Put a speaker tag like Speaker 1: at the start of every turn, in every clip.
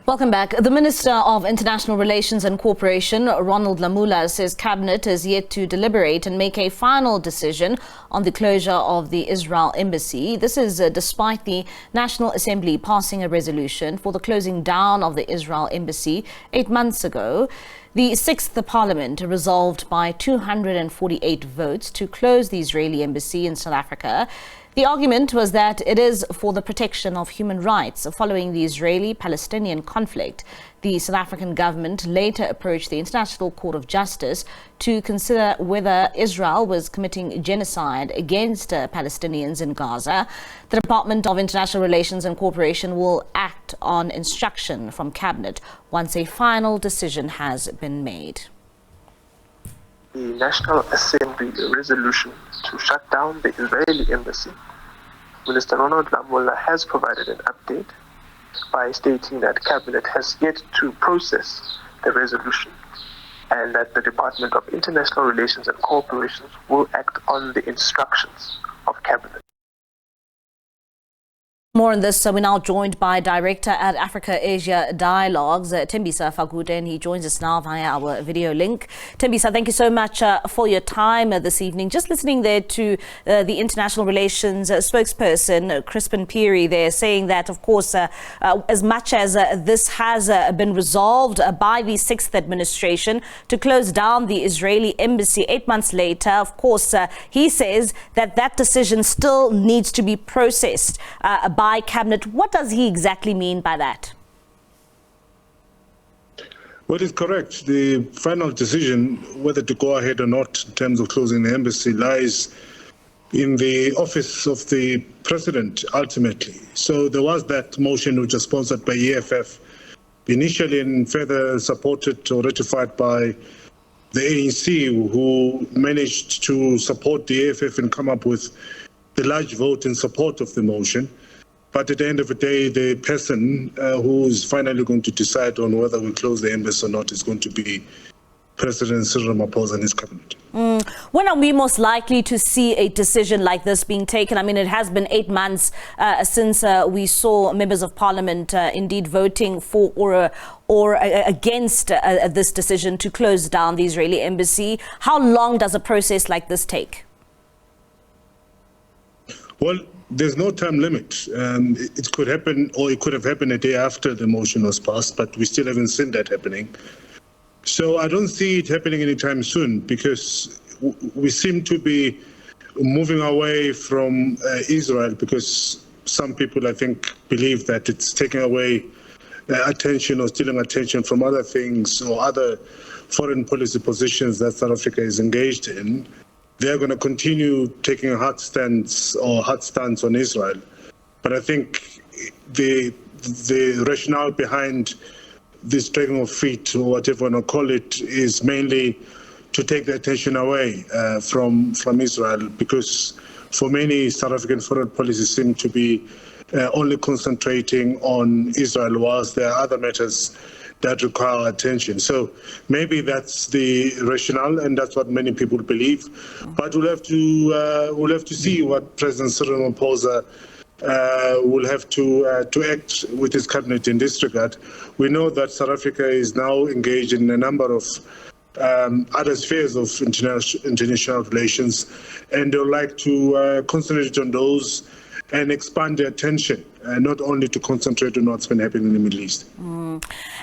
Speaker 1: Welcome back. The Minister of International Relations and Cooperation, Ronald Lamola, says Cabinet is yet to deliberate and make a final decision on the closure of the Israel embassy. This is despite the National Assembly passing a resolution for the closing down of the Israel embassy 8 months ago. The 6th Parliament resolved by 248 votes to close the Israeli embassy in South Africa. The argument was that it is for the protection of human rights following the Israeli-Palestinian conflict. The South African government later approached the International Court of Justice to consider whether Israel was committing genocide against Palestinians in Gaza. The Department of International Relations and Cooperation will act on instruction from Cabinet once a final decision has been made.
Speaker 2: The National Assembly resolution to shut down the Israeli embassy, Minister Ronald Lamola has provided an update by stating that Cabinet has yet to process the resolution and that the Department of International Relations and Cooperation will act on the instructions of Cabinet.
Speaker 1: More on this, we're now joined by Director at Africa-Asia Dialogues, Thembisa Fakude, and he joins us now via our video link. Thembisa, thank you so much for your time this evening. Just listening there to the International Relations spokesperson, Crispin Peary, there saying that, of course, as much as this has been resolved by the 6th administration to close down the Israeli embassy 8 months later, of course, he says that that decision still needs to be processed by Cabinet. What does he exactly mean by that?
Speaker 3: Well, it's correct. The final decision whether to go ahead or not in terms of closing the embassy lies in the office of the president ultimately. So there was that motion which was sponsored by EFF initially and further supported or ratified by the ANC, who managed to support the EFF and come up with the large vote in support of the motion. But at the end of the day, the person who is finally going to decide on whether we close the embassy or not is going to be President Cyril Ramaphosa and his cabinet.
Speaker 1: When are we most likely to see a decision like this being taken? I mean, it has been 8 months since we saw members of parliament indeed voting for or against this decision to close down the Israeli embassy. How long does a process like this take?
Speaker 3: Well, there's no time limit. It could happen, or it could have happened a day after the motion was passed, but we still haven't seen that happening. So I don't see it happening anytime soon, because we seem to be moving away from Israel, because some people, I think, believe that it's taking away attention or stealing attention from other things or other foreign policy positions that South Africa is engaged in. They're going to continue taking a hard stance on Israel. But I think the rationale behind this dragging of feet, or whatever you want to call it, is mainly to take the attention away from Israel, because for many, South African foreign policies seem to be only concentrating on Israel, whilst there are other matters that require attention. So maybe that's the rationale, and that's what many people believe. But we'll have to see what President Cyril Ramaphosa will have to act with his cabinet in this regard. We know that South Africa is now engaged in a number of other spheres of international relations, and they'll like to concentrate on those and expand their attention, not only to concentrate on what's been happening in the Middle East.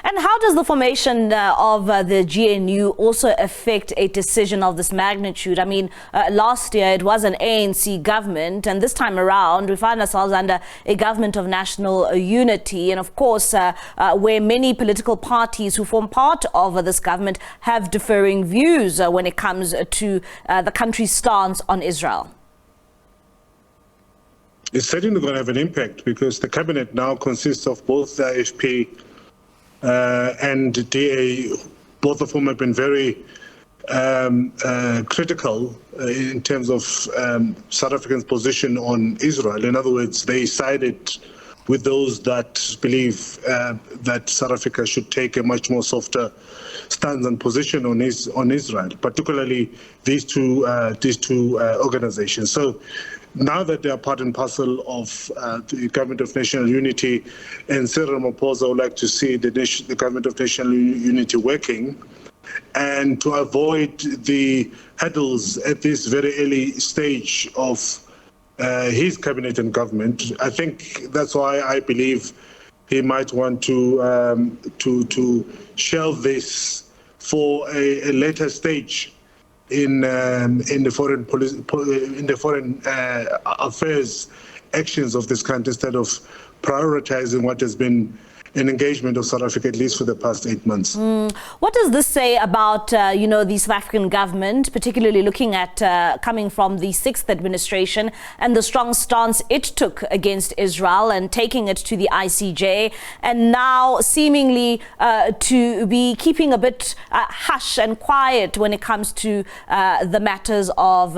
Speaker 1: And how does the formation of the GNU also affect a decision of this magnitude? I mean, last year it was an ANC government, and this time around we find ourselves under a government of national unity. And of course, where many political parties who form part of this government have differing views when it comes to the country's stance on Israel.
Speaker 3: It's certainly going to have an impact, because the cabinet now consists of both the IFP and DA, both of whom have been very critical in terms of South Africa's position on Israel. In other words, they sided with those that believe that South Africa should take a much more softer stance and position on Israel, particularly these two organizations. So now that they are part and parcel of the Government of National Unity, and Cyril Ramaphosa would like to see the Government of National Unity working, and to avoid the hurdles at this very early stage of his cabinet and government. I think that's why I believe he might want to shelve this for a later stage in the foreign affairs actions of this country, instead of prioritizing what has been an engagement of South Africa, at least for the past 8 months.
Speaker 1: What does this say about, the South African government, particularly looking at coming from the 6th administration and the strong stance it took against Israel and taking it to the ICJ, and now seemingly to be keeping a bit hush and quiet when it comes to the matters of,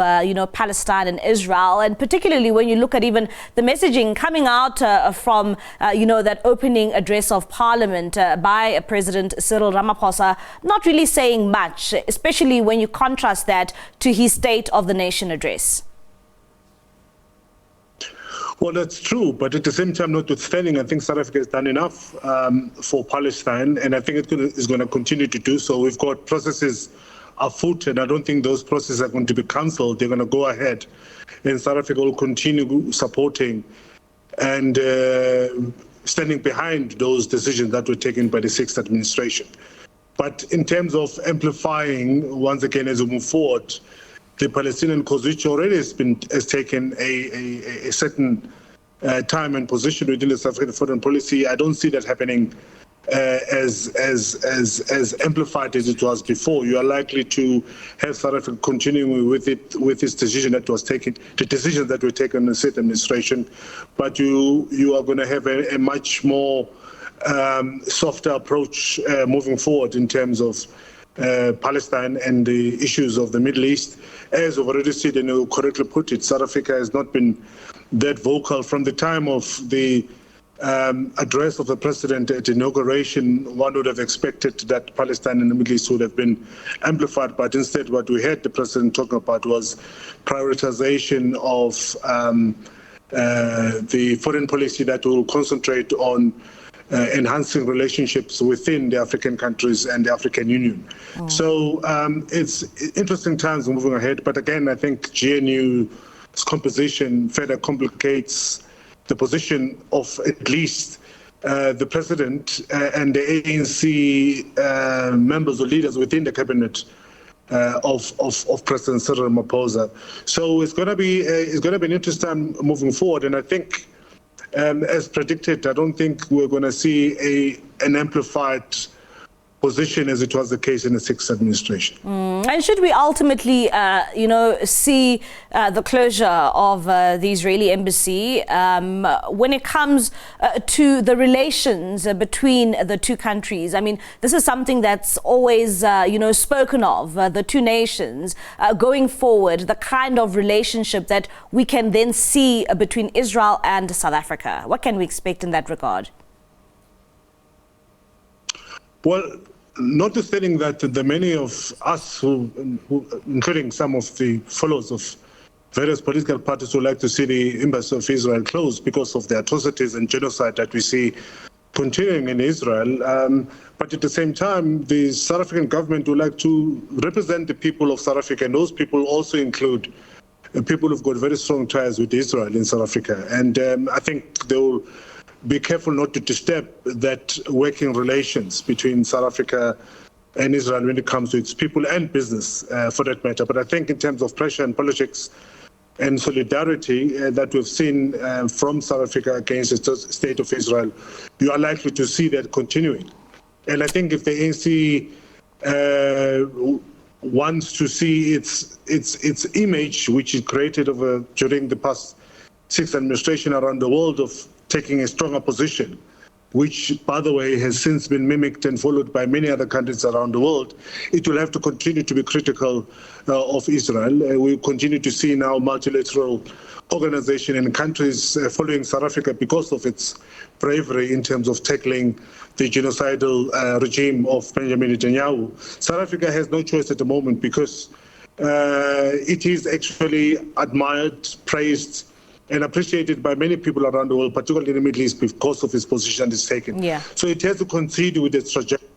Speaker 1: Palestine and Israel, and particularly when you look at even the messaging coming out from, that opening address of Parliament by President Cyril Ramaphosa, not really saying much, especially when you contrast that to his State of the Nation address.
Speaker 3: Well, that's true, but at the same time, notwithstanding, I think South Africa has done enough for Palestine, and I think it's going to continue to do so. We've got processes afoot, and I don't think those processes are going to be cancelled. They're going to go ahead, and South Africa will continue supporting and standing behind those decisions that were taken by the 6th administration. But in terms of amplifying, once again, as we move forward, the Palestinian cause, which already has taken a certain time and position within the South African foreign policy, I don't see that happening as amplified as it was before. You are likely to have South Africa continuing with this decision that was taken, the decisions that were taken in the state administration, but you are going to have a much more softer approach moving forward in terms of Palestine and the issues of the Middle East. As we've already said, and you correctly put it, South Africa has not been that vocal from the time of the address of the president at inauguration. One would have expected that Palestine and the Middle East would have been amplified, but instead what we heard the president talking about was prioritization of the foreign policy that will concentrate on enhancing relationships within the African countries and the African Union. So it's interesting times moving ahead, but again, I think GNU's composition further complicates the position of at least the president and the ANC members or leaders within the cabinet of President Cyril Ramaphosa. So it's going to be an interesting time moving forward, and I think, as predicted, I don't think we're going to see an amplified position as it was the case in the 6th administration.
Speaker 1: And should we ultimately, see the closure of the Israeli embassy when it comes to the relations between the two countries? I mean, this is something that's always, spoken of, the two nations going forward, the kind of relationship that we can then see between Israel and South Africa. What can we expect in that regard?
Speaker 3: Well, notwithstanding that the many of us who, including some of the followers of various political parties, would like to see the embassy of Israel closed because of the atrocities and genocide that we see continuing in Israel. But at the same time, the South African government would like to represent the people of South Africa, and those people also include people who've got very strong ties with Israel in South Africa. And I think they will be careful not to disturb that working relations between South Africa and Israel when it comes to its people and business, for that matter. But I think in terms of pressure and politics and solidarity that we've seen from South Africa against the state of Israel, you are likely to see that continuing. And I think if the ANC wants to see its image, which it created during the past 6th administration around the world, of taking a stronger position, which, by the way, has since been mimicked and followed by many other countries around the world, it will have to continue to be critical of Israel. We continue to see now multilateral organization and countries following South Africa because of its bravery in terms of tackling the genocidal regime of Benjamin Netanyahu. South Africa has no choice at the moment because It is actually admired, praised, and appreciated by many people around the world, particularly in the Middle East, because of its position it's taken.
Speaker 1: Yeah.
Speaker 3: So it has to continue with its trajectory.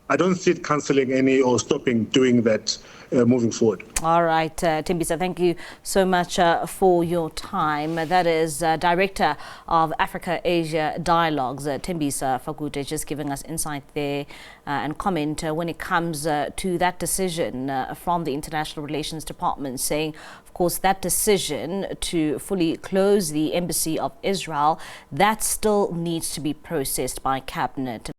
Speaker 3: I don't see it cancelling any or stopping doing that moving forward.
Speaker 1: All right, Thembisa, thank you so much for your time. That is Director of Africa-Asia Dialogues, Thembisa Fakude, just giving us insight there and comment when it comes to that decision from the International Relations Department, saying, of course, that decision to fully close the Embassy of Israel, that still needs to be processed by Cabinet.